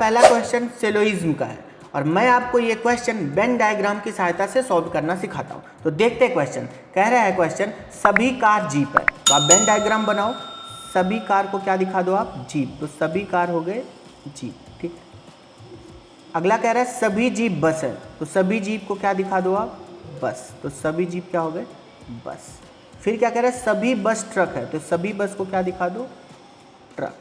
पहला क्वेश्चन सेलोइज्म का है और मैं आपको ये क्वेश्चन वेन डायग्राम की सहायता से सॉल्व करना सिखाता हूँ। तो देखते हैं क्वेश्चन। कह रहा है क्वेश्चन सभी कार जीप है, तो आप वेन डायग्राम बनाओ। सभी कार को क्या दिखा दो आप? जीप। तो सभी कार हो गए जीप, ठीक। अगला कह रहा है सभी जीप बस है, तो सभी जीप को क्या दिखा दो आप? बस। तो सभी जीप क्या हो गए? बस। फिर क्या कह रहा है सभी बस ट्रक है, तो सभी बस को क्या दिखा दो? ट्रक।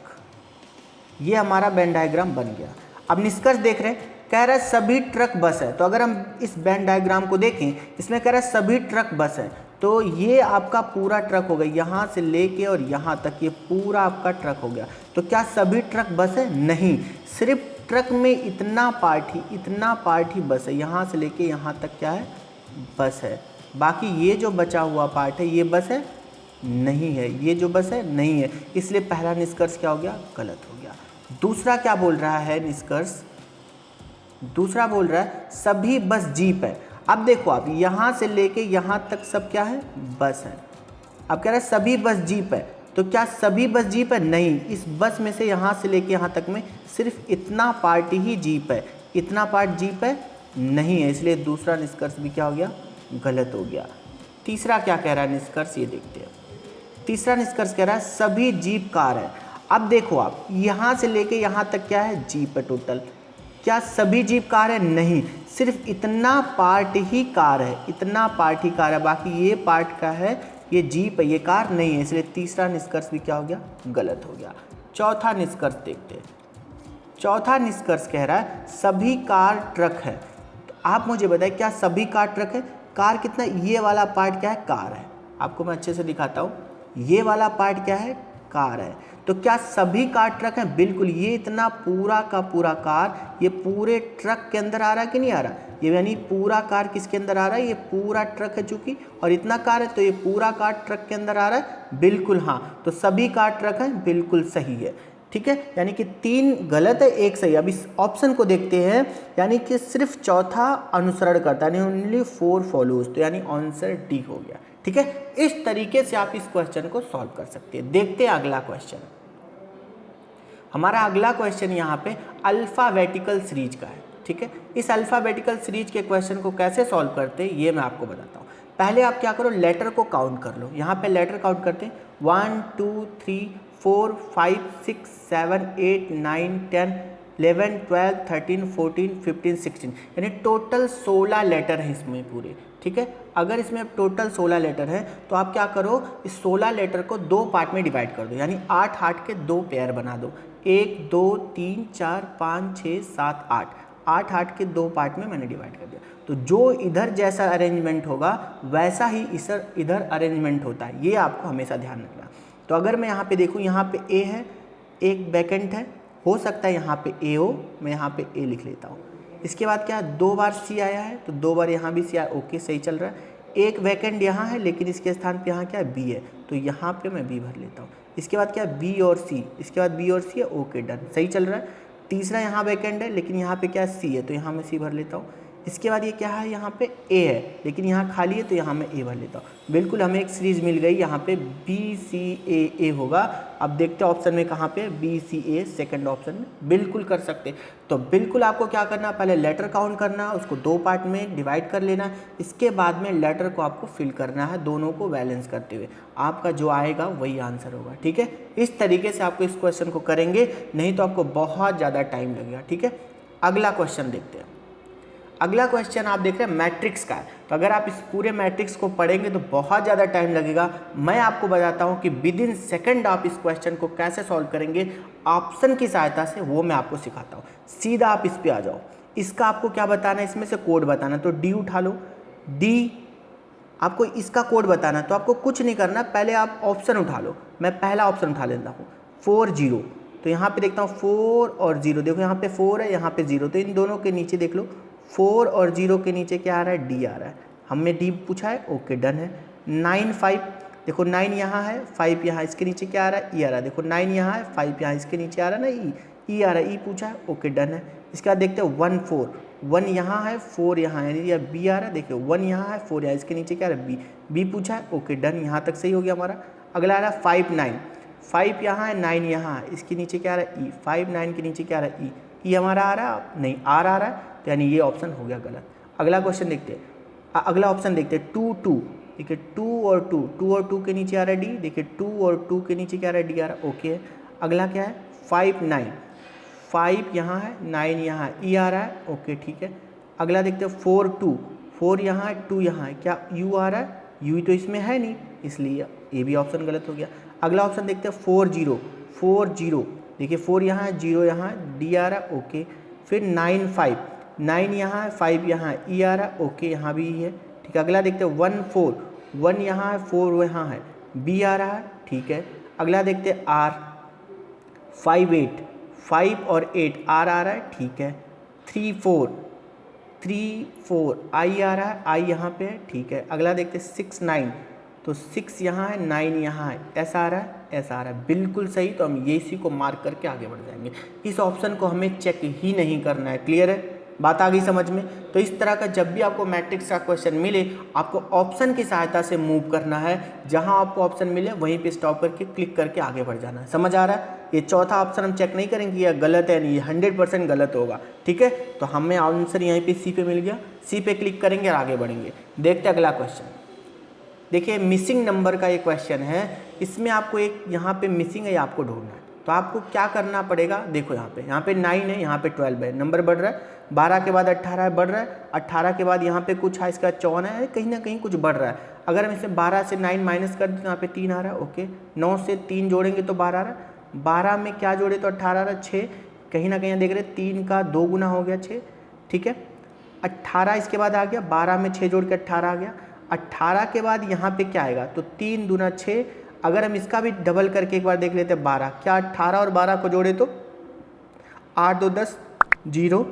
ये हमारा वेन डायग्राम बन गया। अब निष्कर्ष देख रहे हैं, कह रहा है सभी ट्रक बस है। तो अगर हम इस वेन डायग्राम को देखें, इसमें कह रहा है सभी ट्रक बस है, तो ये आपका पूरा ट्रक हो गया, यहाँ से लेके और यहाँ तक ये पूरा आपका ट्रक हो गया। तो क्या सभी ट्रक बस है? नहीं, सिर्फ ट्रक में इतना पार्ट ही बस है, यहाँ से लेके यहाँ तक क्या है? बस है। बाकी ये जो बचा हुआ पार्ट है ये बस है? नहीं है। ये जो बस है नहीं है, इसलिए पहला निष्कर्ष क्या हो गया? गलत हो गया। दूसरा क्या बोल रहा है निष्कर्ष? दूसरा बोल रहा है सभी बस जीप है। अब देखो आप यहाँ से लेके यहाँ तक सब क्या है? बस है। अब कह रहा है सभी बस जीप है, तो क्या सभी बस जीप है? नहीं, इस बस में से यहाँ से लेके यहाँ तक में सिर्फ इतना पार्ट ही जीप है, इतना पार्ट जीप है नहीं है, इसलिए दूसरा निष्कर्ष भी क्या हो गया? गलत हो गया। तीसरा क्या कह रहा है निष्कर्ष, ये देखते हैं। तीसरा निष्कर्ष कह रहा है सभी जीप कार है। अब देखो आप यहाँ से लेके यहाँ तक क्या है? जीप है टोटल। क्या सभी जीप कार है? नहीं, सिर्फ इतना पार्ट ही कार है, इतना पार्ट ही कार है, बाकी ये पार्ट का है, ये जीप है, ये कार नहीं है, इसलिए तीसरा निष्कर्ष भी क्या हो गया? गलत हो गया। चौथा निष्कर्ष देखते हैं। चौथा निष्कर्ष कह रहा है सभी कार ट्रक है। तो आप मुझे बताएं क्या सभी कार ट्रक है? कार कितना? ये वाला पार्ट क्या है? कार है। आपको मैं अच्छे से दिखाता हूँ, ये वाला पार्ट क्या है? कार है। तो क्या सभी कार ट्रक हैं? बिल्कुल। ये इतना पूरा का पूरा कार ये पूरे ट्रक के अंदर आ रहा है कि नहीं आ रहा? ये यानी पूरा कार किसके अंदर आ रहा है? ये पूरा ट्रक है चूंकि, और इतना कार है तो ये पूरा कार ट्रक के अंदर आ रहा है। बिल्कुल हाँ, तो सभी कार ट्रक हैं, बिल्कुल सही है, ठीक है। यानी कि 3 गलत है, 1 सही। अब इस ऑप्शन को देखते हैं, यानी कि सिर्फ चौथा अनुसरण करता है, ओनली 4 फॉलोज, तो यानी आंसर डी हो गया, ठीक है। इस तरीके से आप इस क्वेश्चन को सॉल्व कर सकते हैं। देखते हैं अगला क्वेश्चन। हमारा अगला क्वेश्चन यहाँ पे अल्फ़ाबेटिकल सीरीज का है, ठीक है। इस अल्फ़ाबेटिकल सीरीज के क्वेश्चन को कैसे सॉल्व करते हैं ये मैं आपको बताता हूँ। पहले आप क्या करो, लेटर को काउंट कर लो। यहाँ पे लेटर काउंट करते हैं 1 2 3 4 5 6 7 8 9 10 11 12 13 14 15 16, यानी टोटल 16 लेटर हैं इसमें पूरे, ठीक है। अगर इसमें टोटल 16 लेटर हैं तो आप क्या करो, इस 16 लेटर को 2 पार्ट में डिवाइड कर दो, यानी 8 के 2 पेयर बना दो। 1 2 3 4 5 6 7 8 के 2 पार्ट में मैंने डिवाइड कर दिया। तो जो इधर जैसा अरेंजमेंट होगा वैसा ही इधर अरेंजमेंट होता है, ये आपको हमेशा ध्यान रखना। तो अगर मैं यहाँ पे देखूँ, यहाँ पे ए है, एक वैकेंट है, हो सकता है यहाँ पे ए हो, मैं यहाँ पे ए लिख लेता हूँ। इसके बाद क्या, 2 बार सी आया है तो 2 बार यहाँ भी सी आया, ओके सही चल रहा है। एक वैकेंट यहाँ है लेकिन इसके स्थान पे यहाँ क्या है, बी है, तो यहाँ पे मैं बी भर लेता हूँ। इसके बाद क्या है, बी और सी, इसके बाद बी और सी है, ओके डन, सही चल रहा है। तीसरा यहाँ वैकेंट है लेकिन यहाँ पे क्या है, सी है, तो यहाँ मैं सी भर लेता हूँ। इसके बाद ये क्या है, यहाँ पे ए है लेकिन यहाँ खाली है, तो यहाँ मैं ए भर लेता हूँ। बिल्कुल हमें एक सीरीज मिल गई, यहाँ पे बी सी ए होगा। अब देखते हैं ऑप्शन में कहाँ पे, बी सी ए सेकंड ऑप्शन में बिल्कुल कर सकते। तो बिल्कुल आपको क्या करना, पहले लेटर काउंट करना, उसको 2 पार्ट में डिवाइड कर लेना, इसके बाद में लेटर को आपको फिल करना है, दोनों को बैलेंस करते हुए। आपका जो आएगा वही आंसर होगा, ठीक है। इस तरीके से आपको इस क्वेश्चन को करेंगे, नहीं तो आपको बहुत ज़्यादा टाइम लगेगा, ठीक है। अगला क्वेश्चन देखते हैं। अगला क्वेश्चन आप देख रहे हैं मैट्रिक्स का है। तो अगर आप इस पूरे मैट्रिक्स को पढ़ेंगे तो बहुत ज़्यादा टाइम लगेगा। मैं आपको बताता हूँ कि विदिन सेकंड आप इस क्वेश्चन को कैसे सॉल्व करेंगे ऑप्शन की सहायता से, वो मैं आपको सिखाता हूँ। सीधा आप इस पे आ जाओ। इसका आपको क्या बताना है, इसमें से कोड बताना, तो डी उठा लो। डी आपको इसका कोड बताना है तो आपको कुछ नहीं करना, पहले आप ऑप्शन उठा लो। मैं पहला ऑप्शन उठा लेता हूँ 4 0, तो यहाँ पे देखता हूँ 4 और 0, देखो यहाँ पे 4 है, यहाँ पे 0, तो इन दोनों के नीचे देख लो 4 और 0 के नीचे क्या आ रहा है, डी आ रहा है। हमने डी पूछा है, ओके डन है। 9 5, देखो 9 यहाँ है, 5 यहाँ, इसके नीचे क्या आ रहा है, ई आ रहा है। देखो 9 यहाँ है, 5 यहाँ, इसके नीचे आ रहा है ना ई आ रहा है, ई पूछा है, ओके डन है। इसके बाद देखते हैं 1 4, 1 यहाँ है, 4 यहाँ है, यानी बी आ रहा है। देखिए 1 यहाँ है, 4 यहाँ, इसके नीचे क्या आ रहा है, बी पूछा है, ओके डन, यहाँ तक सही हो गया हमारा। अगला आ रहा है 5 9, 5 यहाँ है, 9 यहाँ है, इसके नीचे क्या आ रहा है, ई। 5 9 के नीचे क्या आ रहा है, ये हमारा आ रहा है नहीं, आर आ रहा है, तो यानी ये ऑप्शन हो गया गलत। अगला क्वेश्चन देखते हैं, अगला ऑप्शन देखते हैं 2 2। देखिए 2 और 2 के नीचे आ रहा है डी। देखिए 2 और 2 के नीचे क्या आ रहा है, डी आ रहा है, ओके। अगला क्या है 5 9, 5 यहाँ है 9 यहाँ है, ई आ रहा है, ओके ठीक है। अगला देखते हैं 4 2, 4 यहाँ है 2 यहाँ है, क्या यू आ रहा है, यू तो इसमें है नहीं, इसलिए ये भी ऑप्शन गलत हो गया। अगला ऑप्शन देखते हैं 4 0, 4 0। देखिए 4 यहाँ है 0 यहाँ है, डी आ रहा है, ओके। फिर 9 5, 9 यहाँ है 5 यहाँ है, ई आ रहा है, ओके यहाँ भी ई है, ठीक है। अगला देखते हैं 1 4, 1 यहाँ है 4 यहाँ है, बी आ रहा है, ठीक है। अगला देखते हैं आर 5 8, 5 और 8 आर आ रहा है, ठीक है। 3 4, 3 4 आई आ रहा है, आई यहाँ पे है, ठीक है। अगला देखते हैं 6 9, तो 6 यहाँ है 9 यहाँ है, ऐसा आ रहा है, ऐसा आ रहा है, बिल्कुल सही। तो हम ये इसी को मार्क करके आगे बढ़ जाएंगे। इस ऑप्शन को हमें चेक ही नहीं करना है। क्लियर है, बात आ गई समझ में। तो इस तरह का जब भी आपको मैट्रिक्स का क्वेश्चन मिले, आपको ऑप्शन की सहायता से मूव करना है। जहां आपको ऑप्शन मिले वहीं पे स्टॉप करके क्लिक करके आगे बढ़ जाना है। समझ आ रहा है। ये चौथा ऑप्शन हम चेक नहीं करेंगे यह गलत है नहीं, 100% गलत होगा, ठीक है। तो हमें आंसर यहीं पे सी पे मिल गया, सी पे क्लिक करेंगे और आगे बढ़ेंगे। देखते हैं अगला क्वेश्चन। देखिए मिसिंग नंबर का ये क्वेश्चन है। इसमें आपको एक यहाँ पे मिसिंग है, आपको ढूंढना है। तो आपको क्या करना पड़ेगा, देखो यहाँ पे 9 है, यहाँ पे 12 है, नंबर बढ़ रहा है। 12 के बाद 18 है, बढ़ रहा है। 18 के बाद यहाँ पे कुछ है, इसका 54 है, कहीं ना कहीं कुछ बढ़ रहा है। अगर हम इसे 12 से 9 माइनस कर दें तो यहाँ पे 3 आ रहा है, ओके। 9 से 3 जोड़ेंगे तो 12 आ रहा है। 12 में क्या जोड़े तो 18 आ रहा है, 6। कहीं ना कहीं देख रहे 3 का 2 गुना हो गया 6, ठीक है। 18 इसके बाद आ गया, 12 में 6 जोड़ के 18 आ गया। 18 के बाद यहाँ पे क्या आएगा, तो 3 दूना 6। अगर हम इसका भी डबल करके एक बार देख लेते हैं 12, क्या 18 और 12 को जोड़े तो 8 2 10 0,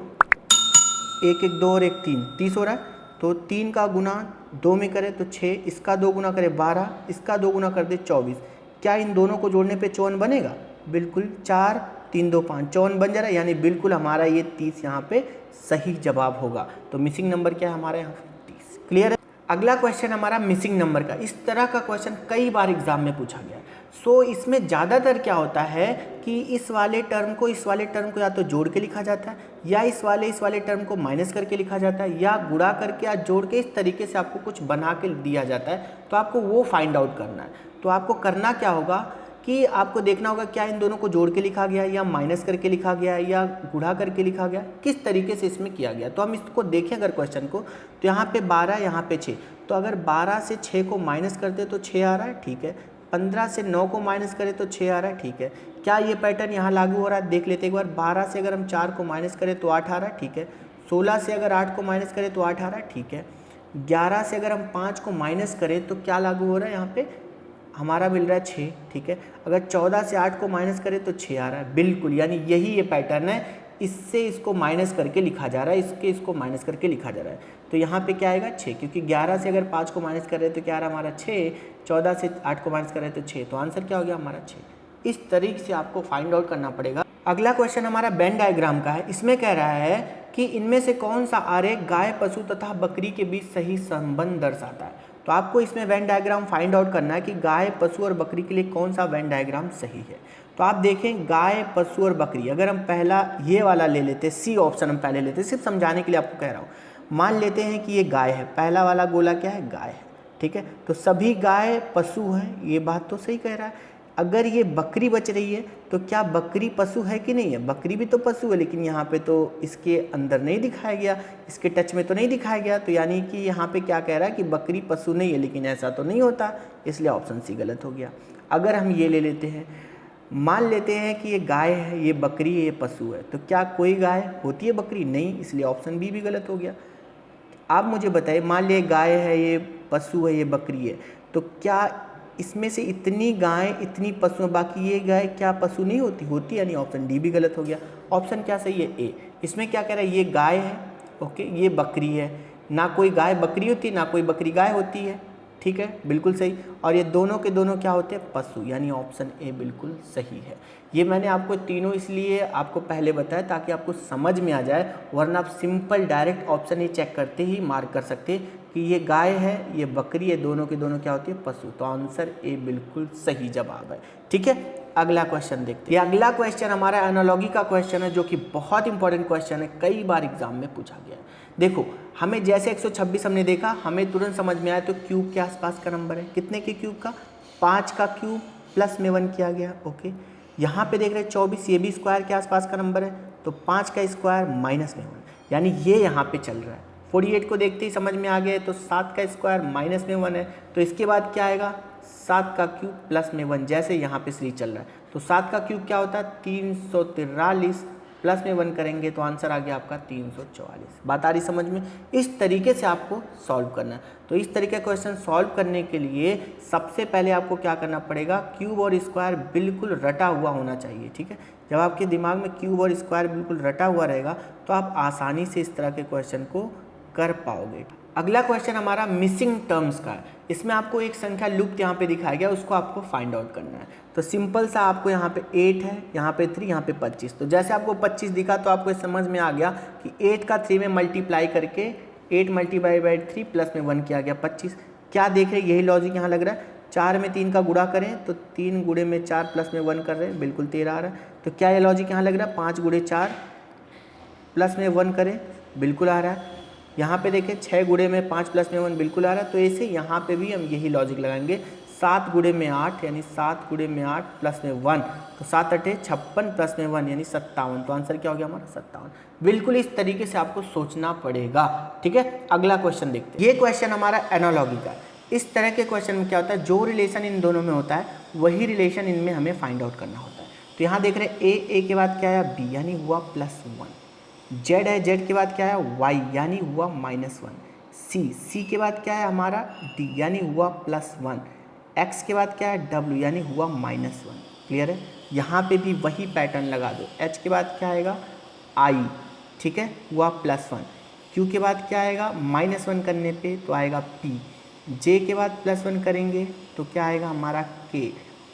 1 1 2 और 1 3, 30 हो रहा है। तो 3 का गुना 2 में करें तो 6, इसका 2 गुना करें 12, इसका 2 गुना कर दे 24। क्या इन दोनों को जोड़ने पे 54 बनेगा, बिल्कुल। 4 3 2 5 54 बन जा रहा है, यानी बिल्कुल हमारा ये 30 यहाँ पे सही जवाब होगा। तो मिसिंग नंबर क्या है हमारा यहाँ 30। क्लियर है। अगला क्वेश्चन हमारा मिसिंग नंबर का। इस तरह का क्वेश्चन कई बार एग्जाम में पूछा गया है। सो इसमें ज़्यादातर क्या होता है कि इस वाले टर्म को या तो जोड़ के लिखा जाता है, या इस वाले टर्म को माइनस करके लिखा जाता है, या गुणा करके या जोड़ के इस तरीके से आपको कुछ बना के दिया जाता है। तो आपको वो फाइंड आउट करना है। तो आपको करना क्या होगा कि आपको देखना होगा क्या इन दोनों को जोड़ के लिखा गया है, या माइनस करके लिखा गया है, या गुणा करके लिखा गया, किस तरीके से इसमें किया गया। तो हम इसको देखें अगर क्वेश्चन को, तो यहाँ पे 12 यहाँ पे 6। तो अगर 12 से 6 को माइनस करते तो 6 आ रहा है, ठीक है। 15 से 9 को माइनस करें तो 6 आ रहा है, ठीक है। क्या ये पैटर्न यहाँ लागू हो रहा है, देख लेते एक बार। 12 से अगर हम 4 को माइनस करें तो 8 आ रहा है, ठीक है। 16 से अगर 8 को माइनस करें तो 8 आ रहा है, ठीक है। 11 से अगर हम 5 को माइनस करें तो क्या लागू हो रहा है, यहाँ पे हमारा मिल रहा है 6, ठीक है। अगर 14 से 8 को माइनस करें तो 6 आ रहा है, बिल्कुल। यानी यही ये पैटर्न है, इससे इसको माइनस करके लिखा जा रहा है, इसको माइनस करके लिखा जा रहा है। तो यहाँ पे क्या आएगा 6, क्योंकि 11 से अगर 5 को माइनस कर रहे हैं तो क्या आ रहा है हमारा 6, 14 से 8 को माइनस कर रहे हैं तो 6, तो आंसर क्या हो गया हमारा 6। इस तरीके से आपको फाइंड आउट करना पड़ेगा। अगला क्वेश्चन हमारा वेन डायग्राम का है। इसमें कह रहा है कि इनमें से कौन सा आरेख गाय, पशु तथा बकरी के बीच सही संबंध दर्शाता है। तो आपको इसमें वेन डायग्राम फाइंड आउट करना है कि गाय, पशु और बकरी के लिए कौन सा वेन डायग्राम सही है। तो आप देखें गाय, पशु और बकरी, अगर हम पहला ये वाला ले लेते, सी ऑप्शन हम पहले लेते, सिर्फ समझाने के लिए आपको कह रहा हूँ। मान लेते हैं कि ये गाय है, पहला वाला गोला क्या है, गाय है, ठीक है। तो सभी गाय पशु हैं, ये बात तो सही कह रहा है। अगर ये बकरी बच रही है तो क्या बकरी पशु है कि नहीं है, बकरी भी तो पशु है, लेकिन यहाँ पे तो इसके अंदर नहीं दिखाया गया, इसके टच में तो नहीं दिखाया गया। तो यानी कि यहाँ पे क्या कह रहा है कि बकरी पशु नहीं है, लेकिन ऐसा तो नहीं होता, इसलिए ऑप्शन सी गलत हो गया। अगर हम ये ले लेते हैं, मान लेते हैं कि ये गाय है, ये बकरी है, ये पशु है, तो क्या कोई गाय होती है बकरी, नहीं, इसलिए ऑप्शन बी भी गलत हो गया। आप मुझे बताइए, मान लिया गाय है, ये पशु है, ये बकरी है, तो क्या इसमें से इतनी गाय इतनी पशु है, बाकी ये गाय क्या पशु नहीं होती, होती, यानी ऑप्शन डी भी गलत हो गया। ऑप्शन क्या सही है, ए। इसमें क्या कह रहा है, ये गाय है, ओके, ये बकरी है, ना कोई गाय बकरी होती है, ना कोई बकरी गाय होती है, ठीक है, बिल्कुल सही। और ये दोनों के दोनों क्या होते हैं, पशु, यानी ऑप्शन ए बिल्कुल सही है। ये मैंने आपको तीनों इसलिए आपको पहले बताया ताकि आपको समझ में आ जाए, वरना आप सिंपल डायरेक्ट ऑप्शन ये चेक करते ही मार्क कर सकते हैं कि ये गाय है, ये बकरी है, दोनों के दोनों क्या होती है, पशु। तो आंसर ए बिल्कुल सही जवाब है, ठीक है। अगला क्वेश्चन देखते हैं। ये अगला क्वेश्चन हमारा एनालॉजी का क्वेश्चन है, जो कि बहुत इंपॉर्टेंट क्वेश्चन है, कई बार एग्जाम में पूछा गया है। देखो, हमें जैसे 126 हमने देखा, हमें तुरंत समझ में आया तो क्यूब के आसपास का नंबर है। कितने के क्यूब का? 5 का क्यूब प्लस में 1 किया गया। ओके, यहाँ पे देख रहे हैं 24, ये भी स्क्वायर के आसपास का नंबर है, तो 5 का स्क्वायर माइनस में 1, यानी ये यहाँ पे चल रहा है। 48 को देखते ही समझ में आ गया, तो 7 का स्क्वायर माइनस में 1 है, तो इसके बाद क्या आएगा? 7 का क्यूब प्लस में 1, जैसे यहाँ पे सीरीज चल रहा है। तो 7 का क्यूब क्या होता है? 343, प्लस में 1 करेंगे तो आंसर आ गया आपका 344। बात आ रही समझ में? इस तरीके से आपको सॉल्व करना है। तो इस तरीके का क्वेश्चन सॉल्व करने के लिए सबसे पहले आपको क्या करना पड़ेगा? क्यूब और स्क्वायर बिल्कुल रटा हुआ होना चाहिए, ठीक है। जब आपके दिमाग में क्यूब और स्क्वायर बिल्कुल रटा हुआ रहेगा तो आप आसानी से इस तरह के क्वेश्चन को कर पाओगे। अगला क्वेश्चन हमारा मिसिंग टर्म्स का है। इसमें आपको एक संख्या लुप्त यहाँ पे दिखाया गया, उसको आपको फाइंड आउट करना है। तो सिंपल सा आपको यहाँ पे 8 है, यहाँ पे 3, यहाँ पे 25। तो जैसे आपको 25 दिखा तो आपको समझ में आ गया कि 8 का 3 में मल्टीप्लाई करके 8 मल्टीप्लाई बाई 3 प्लस में 1 किया गया 25। क्या देख रहे हैं? यही लॉजिक यहाँ लग रहा है। 4 में 3 का गुणा करें तो 3 गुणे में 4 प्लस में 1 कर रहे हैं, बिल्कुल 13 आ रहा है। तो क्या ये लॉजिक यहाँ लग रहा है? 5 गुणे 4 प्लस में 1 करें, बिल्कुल आ रहा है। यहाँ पे देखें 6 गुणे में 5 प्लस में 1, बिल्कुल आ रहा है। तो ऐसे यहाँ पे भी हम यही लॉजिक लगाएंगे। 7 गुणे में 8 यानी 7 गुणे में 8 प्लस में 1, तो 7 8 56 प्लस में 1 यानी 57। तो आंसर क्या हो गया हमारा? 57। बिल्कुल इस तरीके से आपको सोचना पड़ेगा, ठीक है। अगला क्वेश्चन देखते हैं। ये क्वेश्चन हमारा एनालॉजी का है। इस तरह के क्वेश्चन में क्या होता है? जो रिलेशन इन दोनों में होता है वही रिलेशन इनमें हमें फाइंड आउट करना होता है। तो यहाँ देख रहे हैं ए के बाद क्या है? बी, यानी हुआ +1। जेड है, जेड के बाद क्या है? वाई, यानी हुआ -1। सी के बाद क्या है हमारा? डी, यानी हुआ +1। एक्स के बाद क्या है? डब्ल्यू, यानी हुआ -1। क्लियर है? यहाँ पे भी वही पैटर्न लगा दो। एच के बाद क्या आएगा? आई, ठीक है, हुआ +1। क्यू के बाद क्या आएगा? -1 करने पे तो आएगा पी। जे के बाद +1 करेंगे तो क्या आएगा हमारा? के।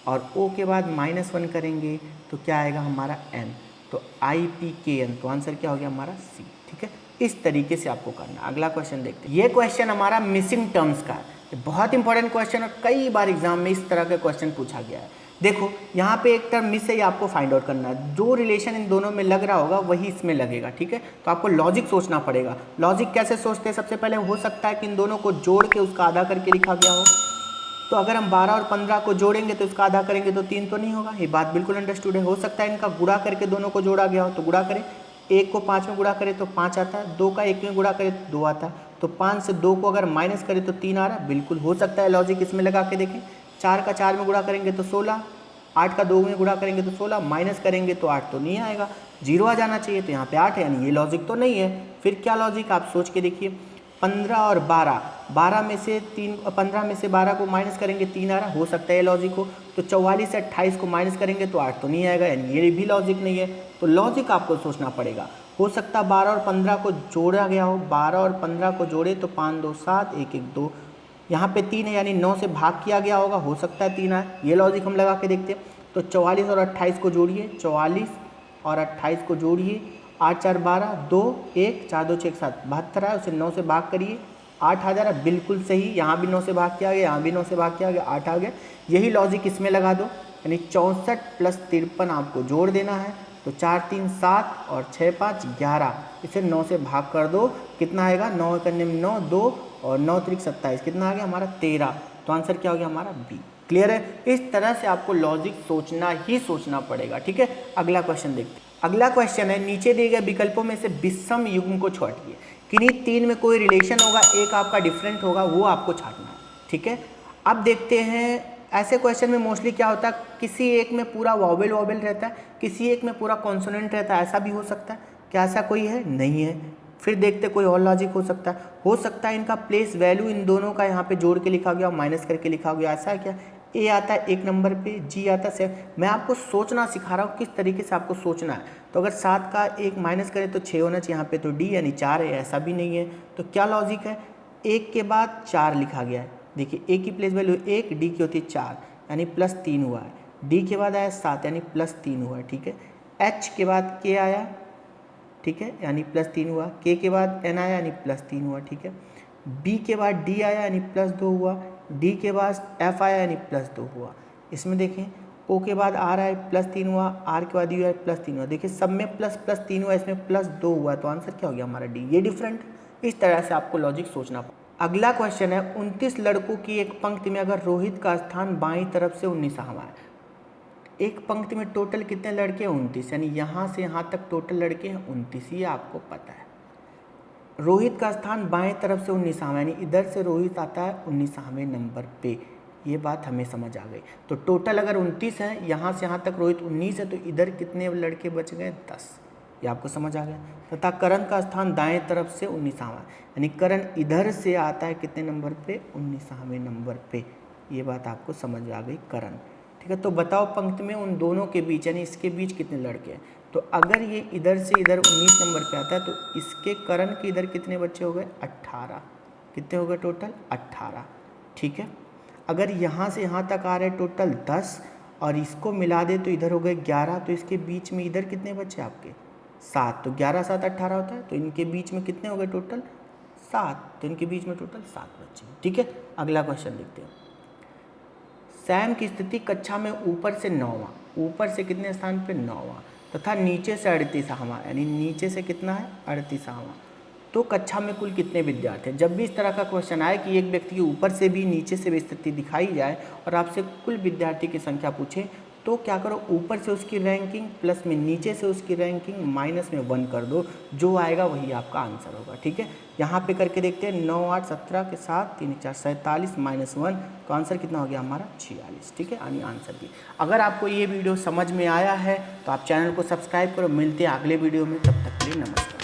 और ओ के बाद -1 करेंगे तो क्या आएगा हमारा? एन। तो IPKN, तो आंसर क्या हो गया हमारा? सी, ठीक है। इस तरीके से आपको करना है। अगला क्वेश्चन देखते हैं। ये क्वेश्चन हमारा मिसिंग टर्म्स का है। ये बहुत इंपॉर्टेंट क्वेश्चन है, कई बार एग्जाम में इस तरह का क्वेश्चन पूछा गया है। देखो, यहाँ पे एक टर्म मिस है, ये आपको फाइंड आउट करना है। जो रिलेशन इन दोनों में लग रहा होगा वही इसमें लगेगा, ठीक है। तो आपको लॉजिक सोचना पड़ेगा। लॉजिक कैसे सोचते हैं? सबसे पहले हो सकता है कि इन दोनों को जोड़ के उसका आधा करके लिखा गया हो। तो अगर हम 12 और 15 को जोड़ेंगे तो इसका आधा करेंगे तो 3 तो नहीं होगा, ये बात बिल्कुल अंडरस्टूड है। हो सकता है इनका गुणा करके दोनों को जोड़ा गया हो, तो गुणा करें। 1 को 5 में गुणा करें तो 5 आता है, 2 का 1 में गुणा करें तो 2 आता है। तो 5 से 2 को अगर माइनस करें तो 3 आ रहा है, बिल्कुल हो सकता है। लॉजिक इसमें लगा के देखें। 4 का 4 में गुणा करेंगे तो 16, 8 का 2 में गुणा करेंगे तो 16, माइनस करेंगे तो 8 तो नहीं आएगा, 0 आ जाना चाहिए। तो यहाँ पे 8 है, यानी ये लॉजिक तो नहीं है। फिर क्या लॉजिक? आप सोच के देखिए। 15 और 12, 12 में से 3, 15 में से 12 को माइनस करेंगे 3 आ रहा, हो सकता है ये लॉजिक हो। तो 44 से 28 को माइनस करेंगे तो 8 तो नहीं आएगा, यानी ये भी लॉजिक नहीं है। तो लॉजिक आपको सोचना पड़ेगा। हो सकता है 12 और 15 को जोड़ा गया हो, 12 और 15 को जोड़े तो 5 2 7, 1 1 2, यहाँ पे 3 है यानी 9 से भाग किया गया होगा, हो सकता है 3 आए। ये लॉजिक हम लगा के देखते हैं। तो 44 और 28 को जोड़िए, 44 और 28 को जोड़िए, 8 4 12, 2 1 4 2 6 7, 72 है, उसे 9 से भाग करिए, 8 आ जा रहा है, बिल्कुल सही। यहाँ भी 9 से भाग किया गया, यहाँ भी 9 से भाग किया गया, 8 आ गया। यही लॉजिक इसमें लगा दो, यानी 64 प्लस 53 आपको जोड़ देना है। तो 4 3 7 और 6 5 11, इसे 9 से भाग कर दो, कितना आएगा? 9 करने में 9, 2 और 9 3 27, कितना आ गया हमारा? 13। तो आंसर क्या हो गया हमारा? बी। क्लियर है? इस तरह से आपको लॉजिक सोचना ही सोचना पड़ेगा, ठीक है। अगला क्वेश्चन देखते हैं। अगला क्वेश्चन है, नीचे दिए गए विकल्पों में से विषम युग्म को छाटिए। किन्हीं 3 में कोई रिलेशन होगा, एक आपका डिफरेंट होगा, वो आपको छाटना है, ठीक है। अब देखते हैं, ऐसे क्वेश्चन में मोस्टली क्या होता है, किसी एक में पूरा वॉवेल रहता है, किसी एक में पूरा कॉन्सोनेंट रहता है, ऐसा भी हो सकता है। क्या ऐसा कोई है? नहीं है। फिर देखते कोई और लॉजिक हो सकता है इनका प्लेस वैल्यू इन दोनों का यहाँ पे जोड़ के लिखा गया, माइनस करके लिखा गया, ऐसा है क्या? ए आता है 1 नंबर पे, जी आता है 7। मैं आपको सोचना सिखा रहा हूँ किस तरीके से आपको सोचना है। तो अगर 7 का 1 माइनस करें तो 6 होना चाहिए, यहाँ पे तो डी यानी 4 है, ऐसा भी नहीं है। तो क्या लॉजिक है? 1 के बाद 4 लिखा गया है। देखिए ए की प्लेस वैल्यू 1, डी की होती है 4, यानी +3 हुआ है। डी के बाद आया 7, यानी +3 हुआ है, ठीक है। एच के बाद के आया, ठीक है, यानी +3 हुआ। के के बाद एन आया, यानी +3 हुआ, ठीक है। बी के बाद डी आया, यानी +2 हुआ। डी के बाद एफ आया, यानी +2 हुआ। इसमें देखें ओ के बाद आर है +3 हुआ, आर के बाद यू है +3 हुआ। देखिए सब में प्लस प्लस 3 हुआ, इसमें +2 हुआ, तो आंसर क्या हो गया हमारा डी। ये डिफरेंट, इस तरह से आपको लॉजिक सोचना पड़ेगा। अगला क्वेश्चन है 29 लड़कों की एक पंक्ति में अगर रोहित का स्थान बाईं तरफ से 19वां है। एक पंक्ति में टोटल कितने लड़के हैं? 29, यानी यहाँ से यहाँ तक टोटल लड़के हैं 29, ये आपको पता है। रोहित का स्थान बाएं तरफ से 19वां, यानी इधर से रोहित आता है 19वें नंबर पे। ये बात हमें समझ आ गई। तो टोटल अगर 29 है, यहाँ से यहाँ तक रोहित 19 है, तो इधर कितने लड़के बच गए? 10। ये आपको समझ आ गया। तथा करण का स्थान दाएं तरफ से 19वां, यानी करण इधर से आता है कितने नंबर पे? 19वें नंबर पे। ये बात आपको समझ आ गई, करण। ठीक है, तो बताओ पंक्ति में उन दोनों के बीच, यानी इसके बीच कितने लड़के हैं? तो अगर ये इधर से इधर 19 नंबर पे आता है, तो इसके करण के इधर कितने बच्चे हो गए? 18। कितने हो गए टोटल? 18। ठीक है, अगर यहाँ से यहाँ तक आ रहे टोटल 10 और इसको मिला दे तो इधर हो गए 11, तो इसके बीच में इधर कितने बच्चे आपके? 7। तो 11 7 18 होता है, तो इनके बीच में कितने हो गए टोटल? 7। तो इनके बीच में टोटल 7 बच्चे। ठीक है, अगला क्वेश्चन देखते हैं। सैम की स्थिति कक्षा में ऊपर से 9वां, ऊपर से कितने स्थान पे? 9वां, तथा नीचे से 38वां, यानी नीचे से कितना है? 38वां। तो कक्षा में कुल कितने विद्यार्थी हैं? जब भी इस तरह का क्वेश्चन आए कि एक व्यक्ति की ऊपर से भी नीचे से भी स्थिति दिखाई जाए और आपसे कुल विद्यार्थी की संख्या पूछे, तो क्या करो? ऊपर से उसकी रैंकिंग प्लस में नीचे से उसकी रैंकिंग माइनस में 1 कर दो, जो आएगा वही आपका आंसर होगा। ठीक है, यहाँ पे करके देखते हैं। 9 8 17 के साथ 3 4 47 -1, तो आंसर कितना हो गया हमारा? 46। ठीक है, यानी आंसर भी। अगर आपको ये वीडियो समझ में आया है तो आप चैनल को सब्सक्राइब करो। मिलते हैं अगले वीडियो में, तब तक के लिए नमस्कार।